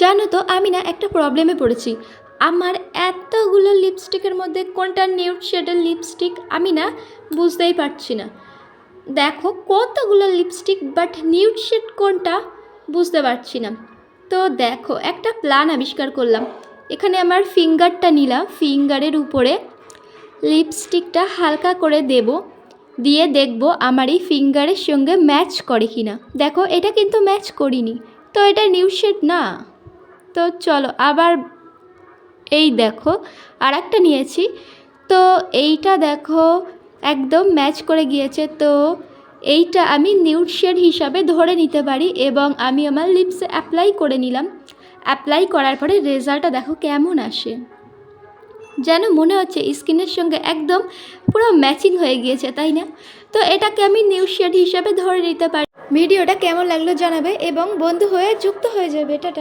জানো তো আমি না একটা প্রবলেমে পড়েছি। আমার এতগুলো লিপস্টিকের মধ্যে কোনটা নিউড শেডের লিপস্টিক আমি না বুঝতেই পারছি না। দেখো কতগুলো লিপস্টিক, বাট নিউড শেড কোনটা বুঝতে পারছি না। তো দেখো একটা প্ল্যান আবিষ্কার করলাম। এখানে আমার ফিঙ্গারটা নিলাম, ফিঙ্গারের উপরে লিপস্টিকটা হালকা করে দেব, দিয়ে দেখব আমার এই ফিঙ্গারের সঙ্গে ম্যাচ করে কিনা। দেখো এটা কিন্তু ম্যাচ করিনি, তো এটা নিউড শেড না। তো চলো আবার এই দেখো আর একটা নিয়েছি, তো এইটা দেখো একদম ম্যাচ করে গিয়েছে। তো এইটা আমি নিউড শেড হিসাবে ধরে নিতে পারি এবং আমি আমার লিপসে অ্যাপ্লাই করে নিলাম। অ্যাপ্লাই করার পরে রেজাল্টটা দেখো কেমন আসে, যেন মনে হচ্ছে স্কিনের সঙ্গে একদম পুরো ম্যাচিং হয়ে গিয়েছে, তাই না? তো এটাকে আমি নিউড শেড হিসাবে ধরে নিতে পারি। ভিডিওটা কেমন লাগলো জানাবে এবং বন্ধু হয়ে যুক্ত হয়ে যাবে। টাটা।